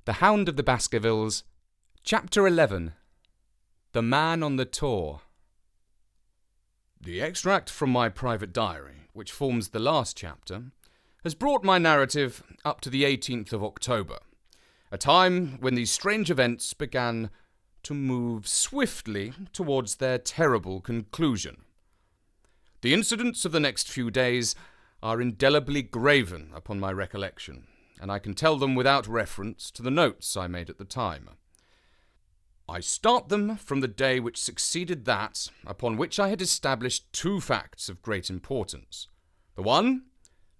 The Hound of the Baskervilles, Chapter 11. The Man on the Tour. The extract from my private diary, which forms the last chapter, has brought my narrative up to the 18th of October, a time when these strange events began to move swiftly towards their terrible conclusion. The incidents of the next few days are indelibly graven upon my recollection, and I can tell them without reference to the notes I made at the time. I start them from the day which succeeded that upon which I had established two facts of great importance. The one,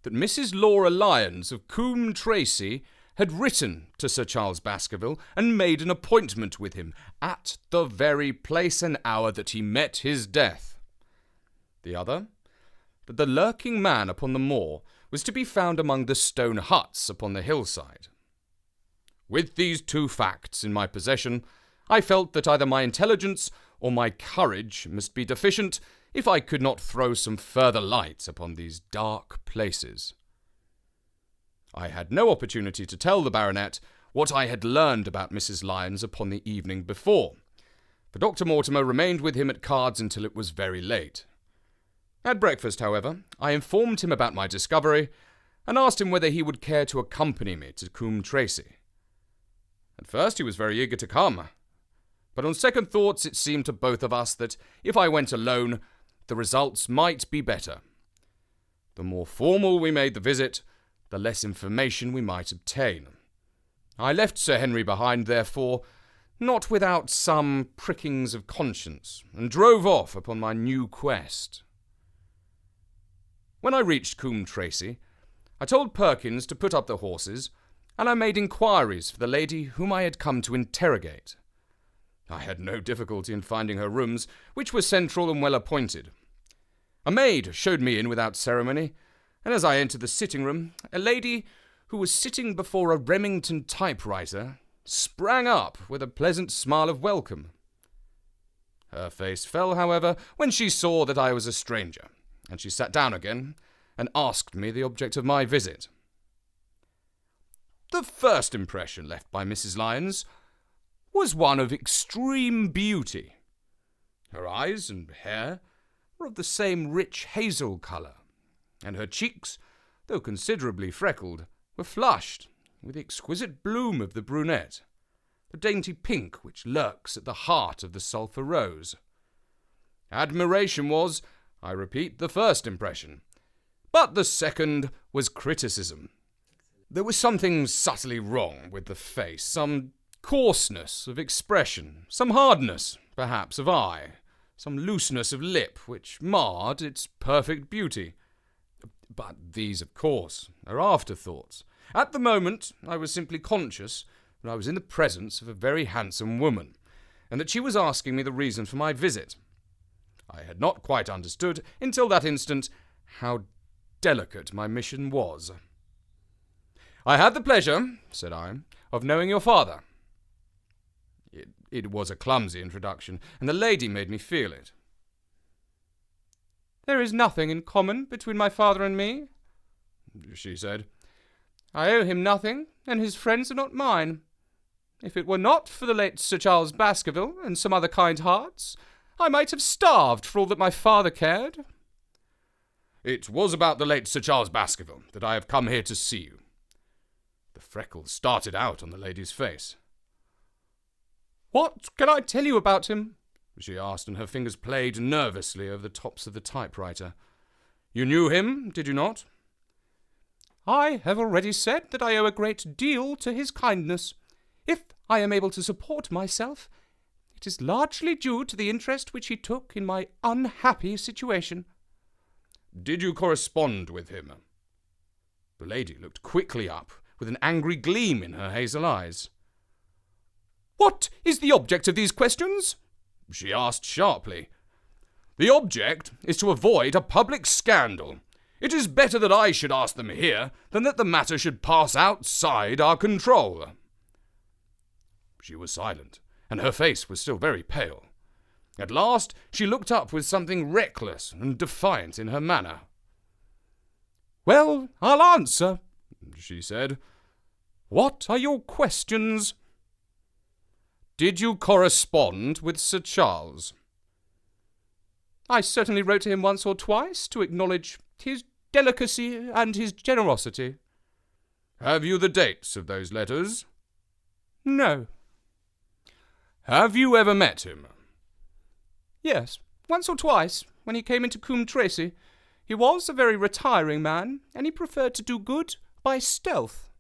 that Mrs. Laura Lyons of Coombe Tracy had written to Sir Charles Baskerville and made an appointment with him at the very place and hour that he met his death. The other, that the lurking man upon the moor was to be found among the stone huts upon the hillside. With these two facts in my possession, I felt that either my intelligence or my courage must be deficient if I could not throw some further light upon these dark places. I had no opportunity to tell the baronet what I had learned about Mrs. Lyons upon the evening before, for Dr. Mortimer remained with him at cards until it was very late. At breakfast, however, I informed him about my discovery, and asked him whether he would care to accompany me to Coombe Tracy. At first he was very eager to come, but on second thoughts it seemed to both of us that if I went alone, the results might be better. The more formal we made the visit, the less information we might obtain. I left Sir Henry behind, therefore, not without some prickings of conscience, and drove off upon my new quest. When I reached Coombe Tracy, I told Perkins to put up the horses, and I made inquiries for the lady whom I had come to interrogate. I had no difficulty in finding her rooms, which were central and well appointed. A maid showed me in without ceremony, and as I entered the sitting-room, a lady who was sitting before a Remington typewriter sprang up with a pleasant smile of welcome. Her face fell, however, when she saw that I was a stranger, and she sat down again and asked me the object of my visit. The first impression left by Mrs. Lyons was one of extreme beauty. Her eyes and hair were of the same rich hazel colour, and her cheeks, though considerably freckled, were flushed with the exquisite bloom of the brunette, the dainty pink which lurks at the heart of the sulphur rose. Admiration was, I repeat, the first impression, but the second was criticism. There was something subtly wrong with the face, some coarseness of expression, some hardness, perhaps, of eye, some looseness of lip, which marred its perfect beauty. But these, of course, are afterthoughts. At the moment, I was simply conscious that I was in the presence of a very handsome woman, and that she was asking me the reason for my visit. I had not quite understood, until that instant, how delicate my mission was. "I had the pleasure," said I, "of knowing your father." It was a clumsy introduction, and the lady made me feel it. "There is nothing in common between my father and me," she said. "I owe him nothing, and his friends are not mine. If it were not for the late Sir Charles Baskerville and some other kind hearts, I might have starved for all that my father cared." "It was about the late Sir Charles Baskerville that I have come here to see you." The freckles started out on the lady's face. "What can I tell you about him?" she asked, and her fingers played nervously over the tops of the typewriter. "You knew him, did you not?" "I have already said that I owe a great deal to his kindness. If I am able to support myself, it is largely due to the interest which he took in my unhappy situation." "Did you correspond with him?" The lady looked quickly up, with an angry gleam in her hazel eyes. "What is the object of these questions?" she asked sharply. "The object is to avoid a public scandal. It is better that I should ask them here than that the matter should pass outside our control." She was silent, and her face was still very pale. At last she looked up with something reckless and defiant in her manner. "Well, I'll answer," she said. What are your questions? Did you correspond with Sir Charles? I certainly wrote to him once or twice to acknowledge his delicacy and his generosity. Have you the dates of those letters? No. Have you ever met him? Yes, once or twice, when he came into Coombe Tracy. He was a very retiring man, and he preferred to do good by stealth.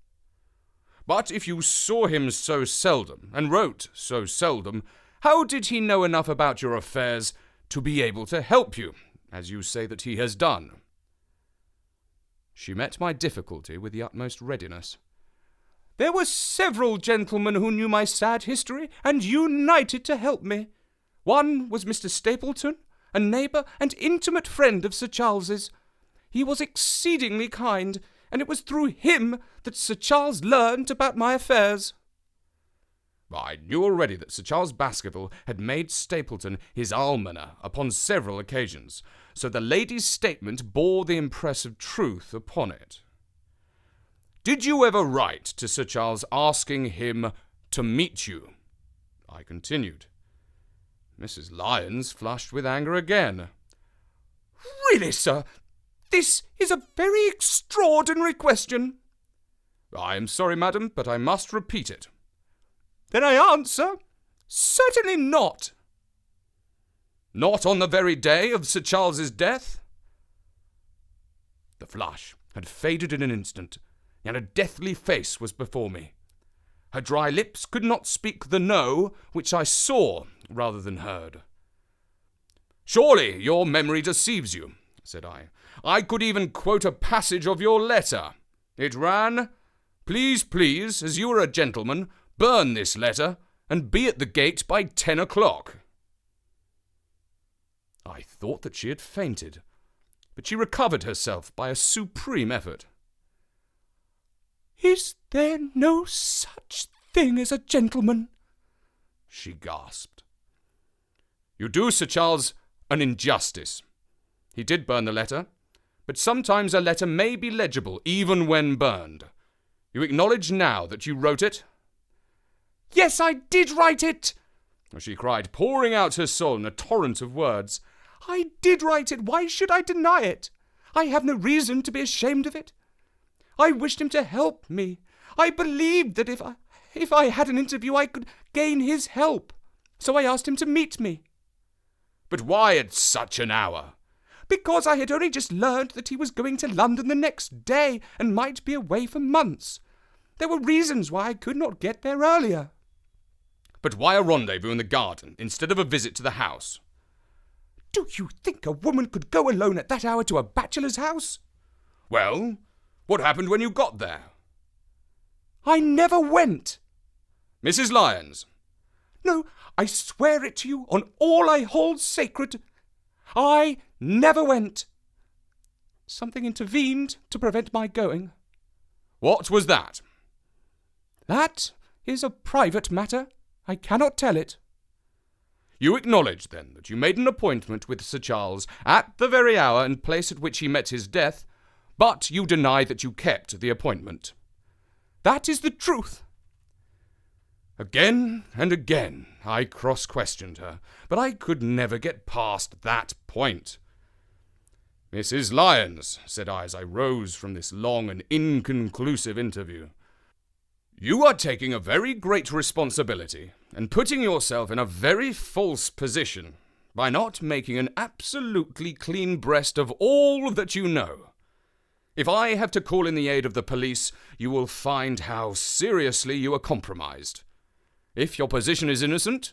But if you saw him so seldom, and wrote so seldom, how did he know enough about your affairs to be able to help you, as you say that he has done? She met my difficulty with the utmost readiness. There were several gentlemen who knew my sad history, and united to help me. One was Mr. Stapleton, a neighbour and intimate friend of Sir Charles's. He was exceedingly kind, and it was through him that Sir Charles learned about my affairs. I knew already that Sir Charles Baskerville had made Stapleton his almoner upon several occasions, so the lady's statement bore the impress of truth upon it. Did you ever write to Sir Charles asking him to meet you? I continued. Mrs. Lyons flushed with anger again. Really, sir, this is a very extraordinary question. I am sorry, madam, but I must repeat it. Then I answer, certainly not. Not on the very day of Sir Charles's death? The flush had faded in an instant, and a deathly face was before me. Her dry lips could not speak the no which I saw rather than heard. Surely your memory deceives you, said I. I could even quote a passage of your letter. It ran, Please, please, as you are a gentleman, burn this letter, and be at the gate by 10 o'clock. I thought that she had fainted, but she recovered herself by a supreme effort. Is there no such thing as a gentleman? She gasped. You do Sir Charles an injustice. He did burn the letter, but sometimes a letter may be legible even when burned. You acknowledge now that you wrote it? Yes, I did write it, she cried, pouring out her soul in a torrent of words. I did write it. Why should I deny it? I have no reason to be ashamed of it. I wished him to help me. I believed that if I had an interview, I could gain his help. So I asked him to meet me. But why at such an hour? Because I had only just learned that he was going to London the next day and might be away for months. There were reasons why I could not get there earlier. But why a rendezvous in the garden instead of a visit to the house? Do you think a woman could go alone at that hour to a bachelor's house? Well, what happened when you got there? I never went. Mrs. Lyons. No, I swear it to you on all I hold sacred. I never went. Something intervened to prevent my going. What was that? That is a private matter. I cannot tell it. You acknowledge, then, that you made an appointment with Sir Charles at the very hour and place at which he met his death, but you deny that you kept the appointment. That is the truth. Again and again I cross-questioned her, but I could never get past that point. Mrs. Lyons, said I as I rose from this long and inconclusive interview, you are taking a very great responsibility and putting yourself in a very false position by not making an absolutely clean breast of all that you know. If I have to call in the aid of the police, you will find how seriously you are compromised. If your position is innocent,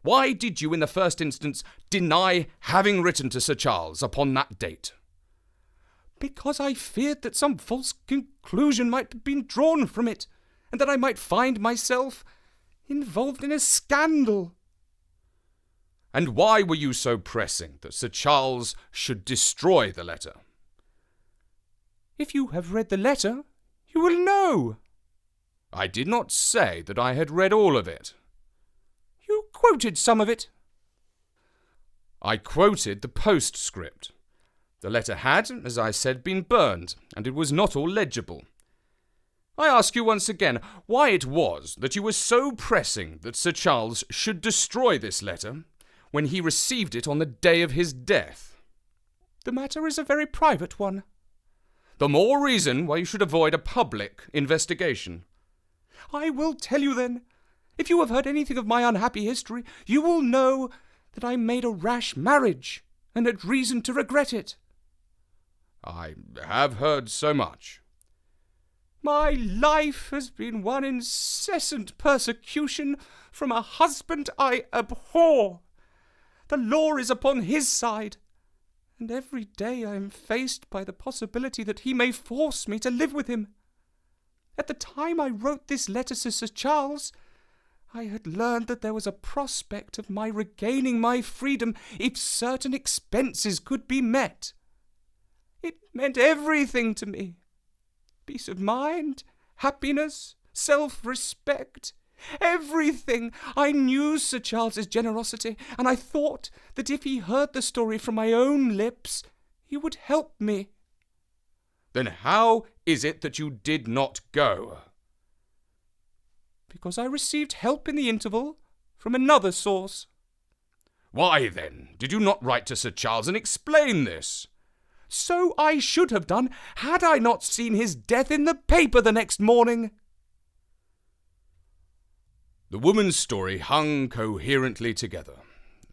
why did you in the first instance deny having written to Sir Charles upon that date? Because I feared that some false conclusion might have been drawn from it, and that I might find myself involved in a scandal. And why were you so pressing that Sir Charles should destroy the letter? If you have read the letter, you will know. I did not say that I had read all of it. You quoted some of it. I quoted the postscript. The letter had, as I said, been burned, and it was not all legible. I ask you once again why it was that you were so pressing that Sir Charles should destroy this letter when he received it on the day of his death. The matter is a very private one. The more reason why you should avoid a public investigation. I will tell you then. If you have heard anything of my unhappy history, you will know that I made a rash marriage and had reason to regret it. I have heard so much. My life has been one incessant persecution from a husband I abhor. The law is upon his side, and every day I am faced by the possibility that he may force me to live with him. At the time I wrote this letter to Sir Charles, I had learned that there was a prospect of my regaining my freedom if certain expenses could be met. It meant everything to me. Peace of mind, happiness, self-respect, everything. I knew Sir Charles's generosity, and I thought that if he heard the story from my own lips, he would help me. Then how is it that you did not go? Because I received help in the interval from another source. Why, then, did you not write to Sir Charles and explain this? So I should have done, had I not seen his death in the paper the next morning. The woman's story hung coherently together,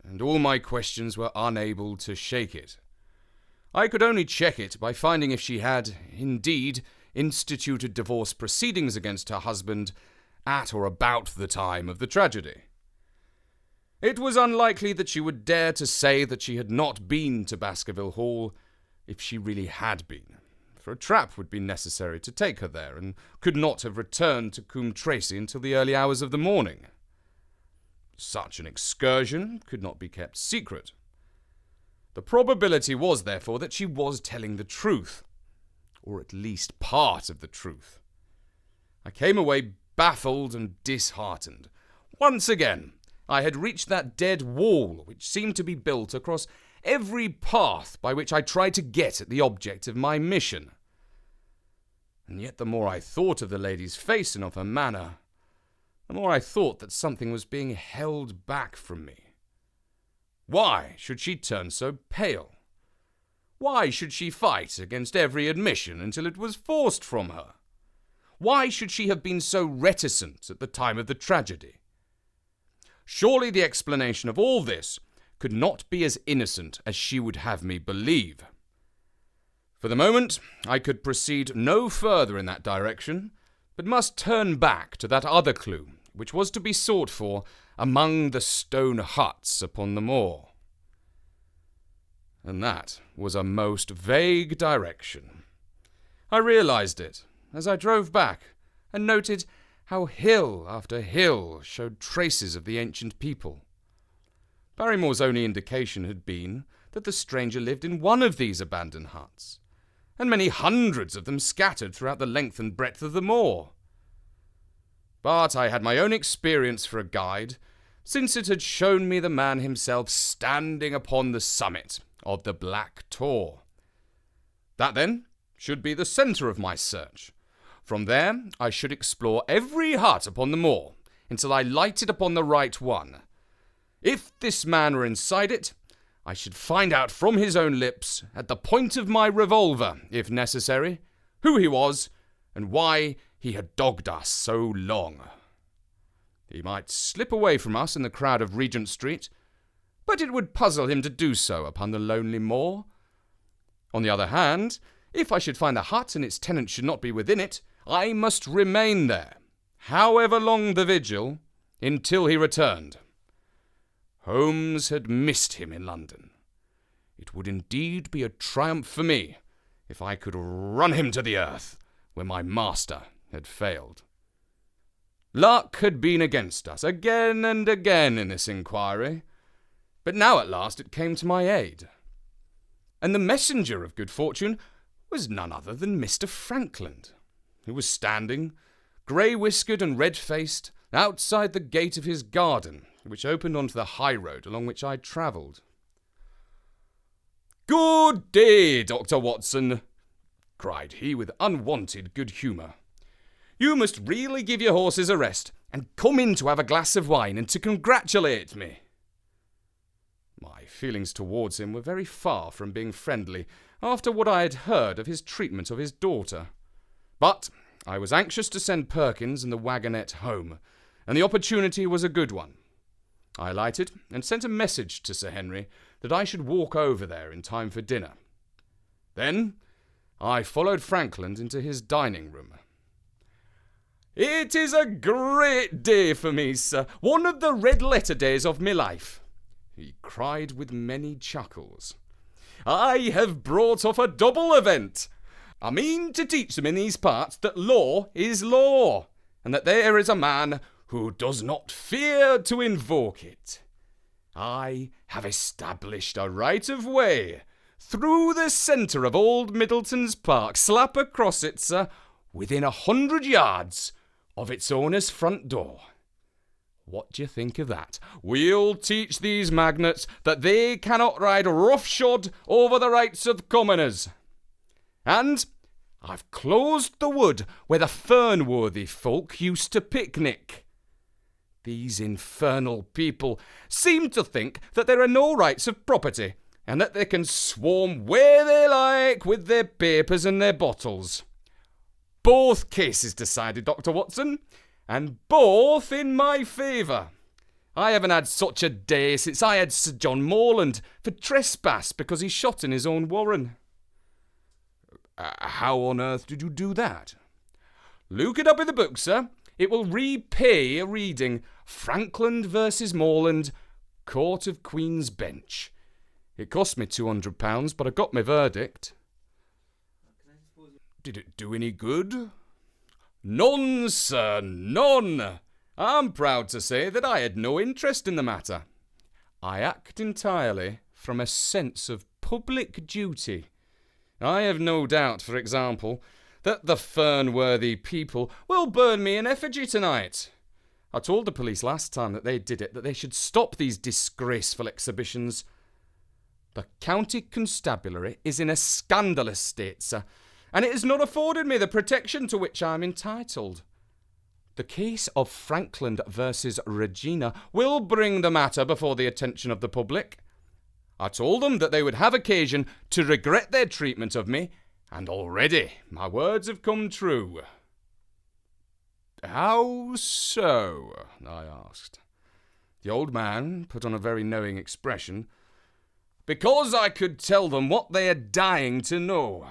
and all my questions were unable to shake it. I could only check it by finding if she had, indeed, instituted divorce proceedings against her husband at or about the time of the tragedy. It was unlikely that she would dare to say that she had not been to Baskerville Hall if she really had been, for a trap would be necessary to take her there, and could not have returned to Coombe Tracey until the early hours of the morning. Such an excursion could not be kept secret. The probability was, therefore, that she was telling the truth, or at least part of the truth. I came away baffled and disheartened. Once again, I had reached that dead wall which seemed to be built across every path by which I tried to get at the object of my mission. And yet the more I thought of the lady's face and of her manner, the more I thought that something was being held back from me. Why should she turn so pale? Why should she fight against every admission until it was forced from her? Why should she have been so reticent at the time of the tragedy? Surely the explanation of all this could not be as innocent as she would have me believe. For the moment, I could proceed no further in that direction, but must turn back to that other clue, which was to be sought for among the stone huts upon the moor. And that was a most vague direction. I realized it as I drove back, and noted how hill after hill showed traces of the ancient people. Barrymore's only indication had been that the stranger lived in one of these abandoned huts, and many hundreds of them scattered throughout the length and breadth of the moor. But I had my own experience for a guide, since it had shown me the man himself standing upon the summit of the Black Tor. That, then, should be the centre of my search. From there, I should explore every hut upon the moor, until I lighted upon the right one. If this man were inside it, I should find out from his own lips, at the point of my revolver, if necessary, who he was, and why he had dogged us so long. He might slip away from us in the crowd of Regent Street, but it would puzzle him to do so upon the lonely moor. On the other hand, if I should find the hut and its tenant should not be within it, I must remain there, however long the vigil, until he returned. Holmes had missed him in London. It would indeed be a triumph for me if I could run him to the earth where my master had failed. Luck had been against us again and again in this inquiry, but now at last it came to my aid. And the messenger of good fortune was none other than Mr. Frankland, who was standing, grey-whiskered and red-faced, outside the gate of his garden, which opened onto the high road along which I travelled. "Good day, Dr. Watson," cried he with unwonted good humour. You must really give your horses a rest and come in to have a glass of wine and to congratulate me." My feelings towards him were very far from being friendly after what I had heard of his treatment of his daughter. But I was anxious to send Perkins and the wagonette home, and the opportunity was a good one. I alighted and sent a message to Sir Henry that I should walk over there in time for dinner. Then I followed Frankland into his dining room. "It is a great day for me, sir, one of the red-letter days of my life," he cried with many chuckles. "I have brought off a double event. I mean to teach them in these parts that law is law, and that there is a man who does not fear to invoke it. I have established a right-of-way through the centre of Old Middleton's Park, slap across it, sir, within 100 yards of its owner's front door. What do you think of that? We'll teach these magnates that they cannot ride roughshod over the rights of commoners. And I've closed the wood where the Fernworthy folk used to picnic. These infernal people seem to think that there are no rights of property, and that they can swarm where they like with their papers and their bottles. Both cases decided, Dr. Watson, and both in my favour. I haven't had such a day since I had Sir John Morland for trespass because he shot in his own warren." How on earth did you do that?" "Look it up in the book, sir. It will repay a reading. Frankland versus Morland, Court of Queen's Bench. It cost me £200, but I got my verdict." "Did it do any good?" "None, sir, none. I'm proud to say that I had no interest in the matter. I act entirely from a sense of public duty. I have no doubt, for example, that the Fernworthy people will burn me in effigy tonight. I told the police last time that they did it that they should stop these disgraceful exhibitions. The county constabulary is in a scandalous state, sir, and it has not afforded me the protection to which I am entitled. The case of Frankland versus Regina will bring the matter before the attention of the public. I told them that they would have occasion to regret their treatment of me, and already my words have come true." "How so?" I asked. The old man put on a very knowing expression. "Because I could tell them what they are dying to know,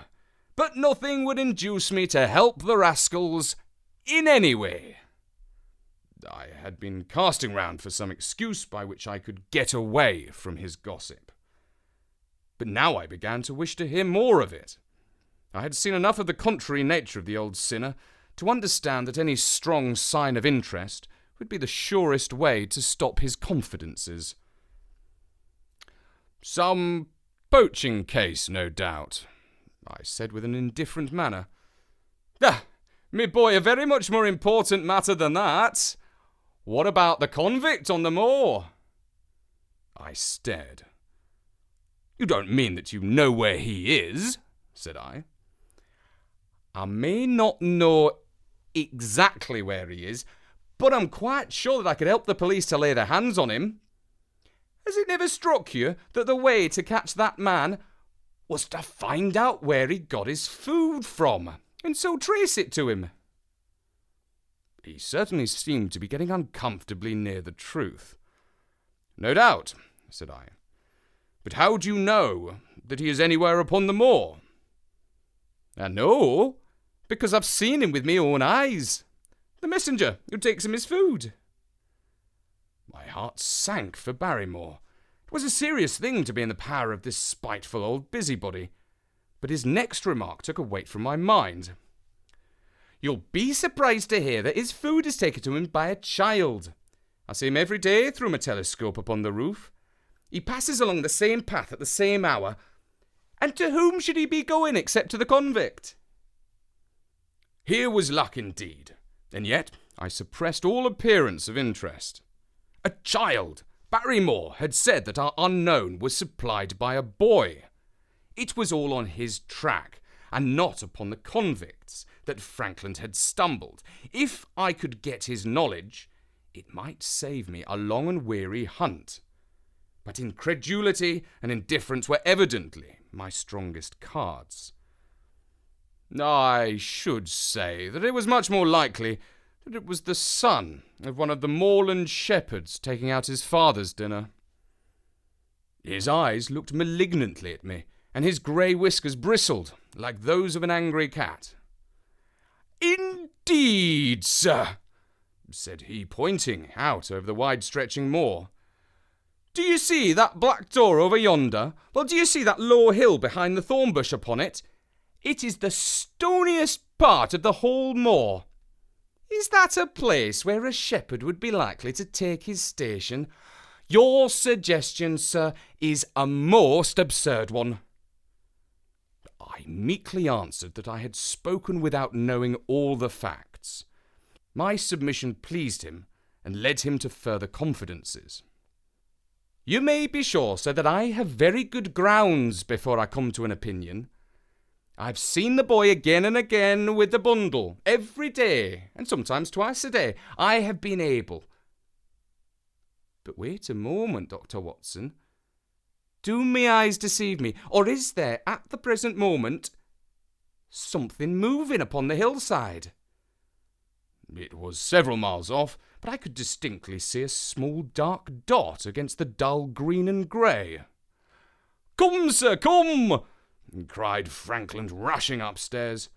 but nothing would induce me to help the rascals in any way." I had been casting round for some excuse by which I could get away from his gossip. But now I began to wish to hear more of it. I had seen enough of the contrary nature of the old sinner to understand that any strong sign of interest would be the surest way to stop his confidences. "Some poaching case, no doubt," I said with an indifferent manner. "Ah, me boy, a very much more important matter than that. What about the convict on the moor?" I stared. "You don't mean that you know where he is?" said I. "I may not know exactly where he is, but I'm quite sure that I could help the police to lay their hands on him. Has it never struck you that the way to catch that man was to find out where he got his food from, and so trace it to him?" He certainly seemed to be getting uncomfortably near the truth. "No doubt," said I. "But how do you know that he is anywhere upon the moor?" "I know, because I've seen him with my own eyes. The messenger who takes him his food." My heart sank for Barrymore. It was a serious thing to be in the power of this spiteful old busybody. But his next remark took a weight from my mind. "You'll be surprised to hear that his food is taken to him by a child. I see him every day through my telescope upon the roof. He passes along the same path at the same hour. And to whom should he be going except to the convict?" Here was luck indeed, and yet I suppressed all appearance of interest. A child! Barrymore had said that our unknown was supplied by a boy. It was all on his track, and not upon the convicts, that Frankland had stumbled. If I could get his knowledge, it might save me a long and weary hunt. But incredulity and indifference were evidently my strongest cards. I should say that it was much more likely that it was the son of one of the moorland shepherds taking out his father's dinner. His eyes looked malignantly at me, and his grey whiskers bristled like those of an angry cat. "Indeed, sir," said he, pointing out over the wide-stretching moor. "Do you see that black door over yonder? Well, do you see that low hill behind the thorn bush upon it? It is the stoniest part of the whole moor. Is that a place where a shepherd would be likely to take his station? Your suggestion, sir, is a most absurd one." I meekly answered that I had spoken without knowing all the facts. My submission pleased him and led him to further confidences. "You may be sure, sir, that I have very good grounds before I come to an opinion. I've seen the boy again and again with the bundle, every day, and sometimes twice a day. I have been able—" But wait a moment, Dr. Watson. Do my eyes deceive me, or is there, at the present moment, something moving upon the hillside? It was several miles off, but I could distinctly see a small dark dot against the dull green and grey. "Come, sir, come!" cried Frankland, rushing upstairs.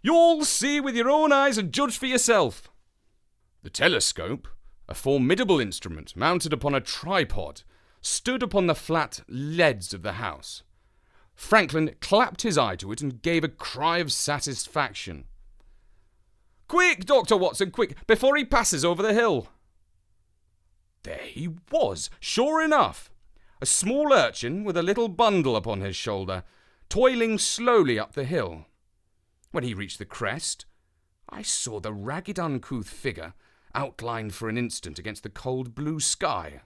"You'll see with your own eyes and judge for yourself." The telescope, a formidable instrument mounted upon a tripod, stood upon the flat leads of the house. Frankland clapped his eye to it and gave a cry of satisfaction. "Quick, Dr. Watson, quick, before he passes over the hill." There he was, sure enough, a small urchin with a little bundle upon his shoulder, toiling slowly up the hill. When he reached the crest, I saw the ragged, uncouth figure outlined for an instant against the cold blue sky.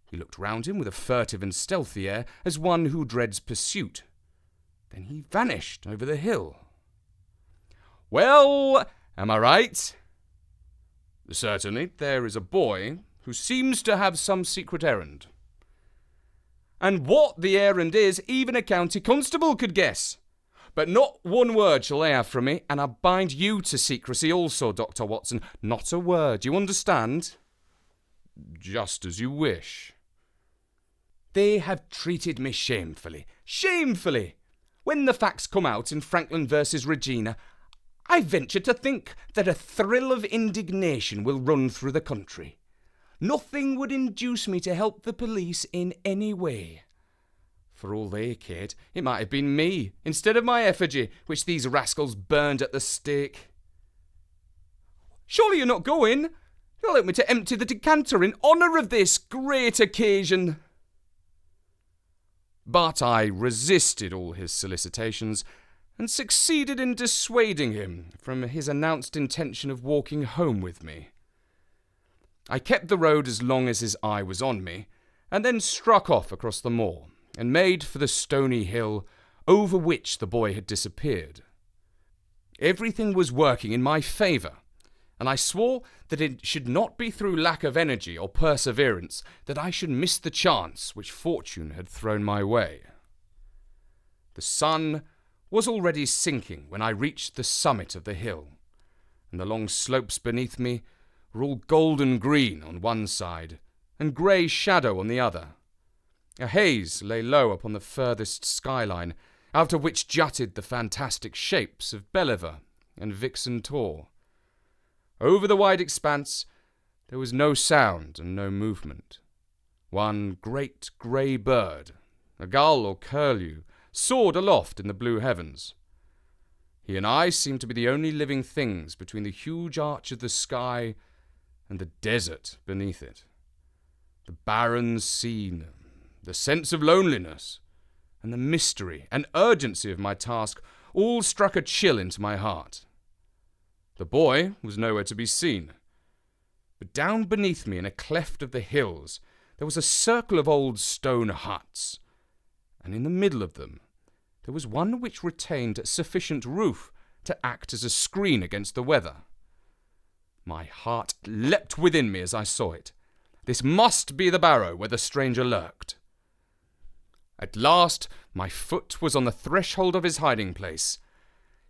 He looked round him with a furtive and stealthy air, as one who dreads pursuit. Then he vanished over the hill. "Well, am I right?" "Certainly, there is a boy who seems to have some secret errand." "And what the errand is, even a county constable could guess. But not one word shall they have from me, and I bind you to secrecy also, Dr. Watson. Not a word, you understand?" "Just as you wish." "They have treated me shamefully. Shamefully! When the facts come out in Frankland versus Regina, I venture to think that a thrill of indignation will run through the country. Nothing would induce me to help the police in any way. For all they cared, it might have been me, instead of my effigy, which these rascals burned at the stake." "Surely you're not going? You'll help me to empty the decanter in honour of this great occasion." But I resisted all his solicitations, and succeeded in dissuading him from his announced intention of walking home with me. I kept the road as long as his eye was on me, and then struck off across the moor, and made for the stony hill over which the boy had disappeared. Everything was working in my favour, and I swore that it should not be through lack of energy or perseverance that I should miss the chance which fortune had thrown my way. The sun was already sinking when I reached the summit of the hill, and the long slopes beneath me were all golden green on one side and grey shadow on the other. A haze lay low upon the furthest skyline, out of which jutted the fantastic shapes of Belliver and Vixen Tor. Over the wide expanse there was no sound and no movement. One great grey bird, a gull or curlew, soared aloft in the blue heavens. He and I seemed to be the only living things between the huge arch of the sky and the desert beneath it. The barren scene, the sense of loneliness, and the mystery and urgency of my task all struck a chill into my heart. The boy was nowhere to be seen, but down beneath me in a cleft of the hills there was a circle of old stone huts, and in the middle of them there was one which retained sufficient roof to act as a screen against the weather. My heart leapt within me as I saw it. This must be the barrow where the stranger lurked. At last my foot was on the threshold of his hiding place.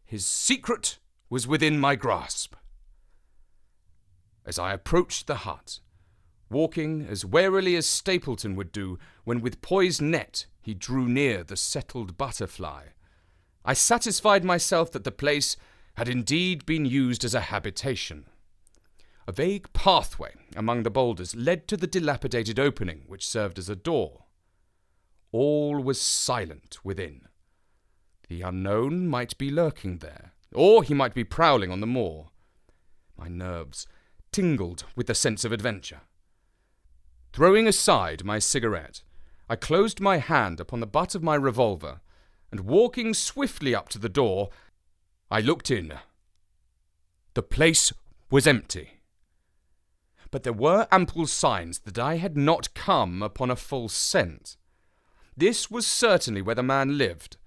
His secret was within my grasp. As I approached the hut, walking as warily as Stapleton would do when with poised net he drew near the settled butterfly, I satisfied myself that the place had indeed been used as a habitation. A vague pathway among the boulders led to the dilapidated opening which served as a door. All was silent within. The unknown might be lurking there, or he might be prowling on the moor. My nerves tingled with the sense of adventure. Throwing aside my cigarette, I closed my hand upon the butt of my revolver, and walking swiftly up to the door, I looked in. The place was empty. But there were ample signs that I had not come upon a false scent. This was certainly where the man lived.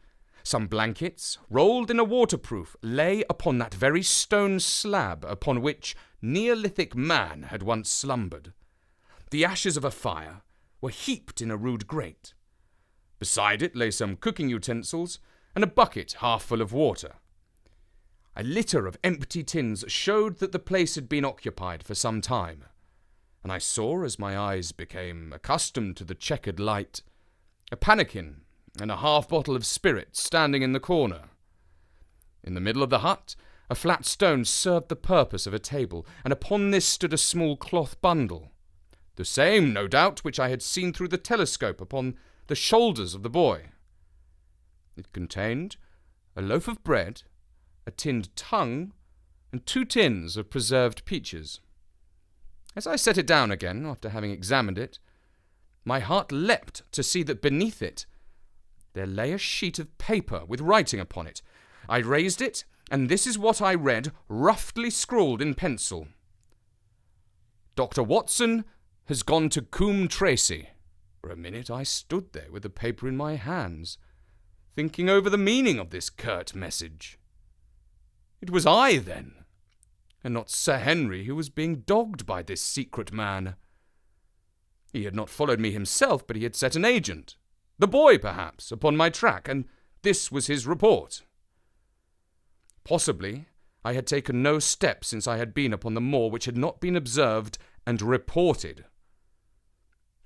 Some blankets, rolled in a waterproof, lay upon that very stone slab upon which Neolithic man had once slumbered. The ashes of a fire were heaped in a rude grate. Beside it lay some cooking utensils and a bucket half full of water. A litter of empty tins showed that the place had been occupied for some time, and I saw, as my eyes became accustomed to the checkered light, a pannikin and a half-bottle of spirit standing in the corner. In the middle of the hut, a flat stone served the purpose of a table, and upon this stood a small cloth bundle, the same, no doubt, which I had seen through the telescope upon the shoulders of the boy. It contained a loaf of bread, a tinned tongue, and 2 tins of preserved peaches. As I set it down again, after having examined it, my heart leapt to see that beneath it there lay a sheet of paper with writing upon it. I raised it, and this is what I read, roughly scrawled in pencil. Dr. Watson has gone to Coombe Tracy. For a minute I stood there with the paper in my hands, thinking over the meaning of this curt message. It was I, then, and not Sir Henry, who was being dogged by this secret man. He had not followed me himself, but he had set an agent, the boy perhaps, upon my track, and this was his report. Possibly I had taken no step since I had been upon the moor which had not been observed and reported.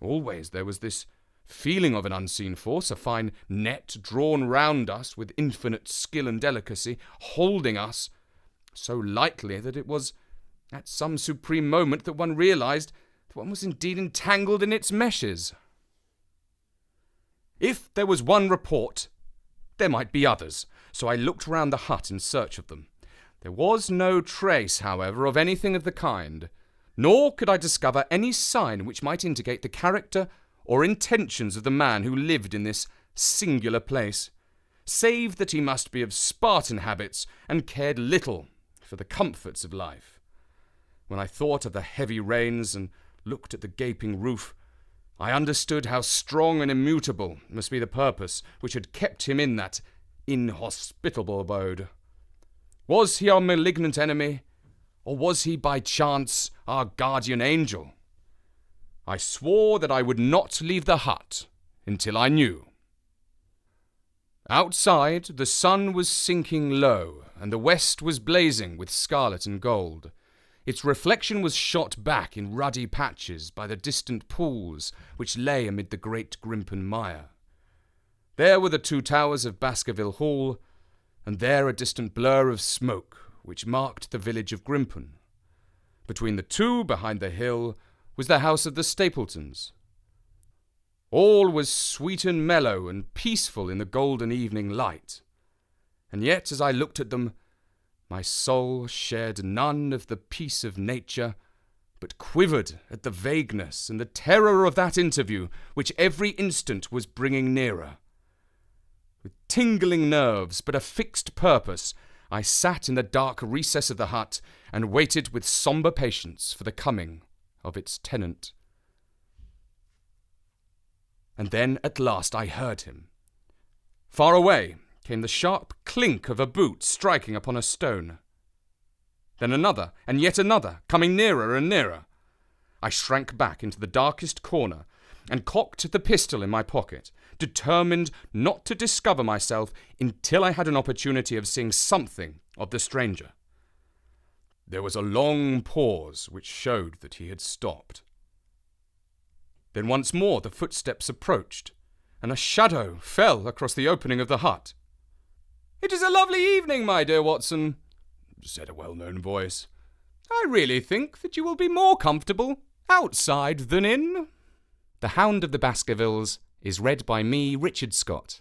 Always there was this feeling of an unseen force, a fine net drawn round us with infinite skill and delicacy, holding us so lightly that it was at some supreme moment that one realized that one was indeed entangled in its meshes. If there was one report, there might be others, so I looked round the hut in search of them. There was no trace, however, of anything of the kind, nor could I discover any sign which might indicate the character or intentions of the man who lived in this singular place, save that he must be of Spartan habits and cared little for the comforts of life. When I thought of the heavy rains and looked at the gaping roof, I understood how strong and immutable must be the purpose which had kept him in that inhospitable abode. Was he our malignant enemy, or was he by chance our guardian angel? I swore that I would not leave the hut until I knew. Outside, the sun was sinking low, and the west was blazing with scarlet and gold. Its reflection was shot back in ruddy patches by the distant pools which lay amid the great Grimpen mire. There were the 2 towers of Baskerville Hall, and there a distant blur of smoke which marked the village of Grimpen. Between the 2, behind the hill, was the house of the Stapletons. All was sweet and mellow and peaceful in the golden evening light, and yet as I looked at them, my soul shared none of the peace of nature, but quivered at the vagueness and the terror of that interview which every instant was bringing nearer. With tingling nerves, but a fixed purpose, I sat in the dark recess of the hut and waited with sombre patience for the coming of its tenant. And then at last I heard him. Far away, came the sharp clink of a boot striking upon a stone. Then another, and yet another, coming nearer and nearer. I shrank back into the darkest corner and cocked the pistol in my pocket, determined not to discover myself until I had an opportunity of seeing something of the stranger. There was a long pause which showed that he had stopped. Then once more the footsteps approached, and a shadow fell across the opening of the hut. "It is a lovely evening, my dear Watson," said a well-known voice. "I really think that you will be more comfortable outside than in." The Hound of the Baskervilles is read by me, Richard Scott,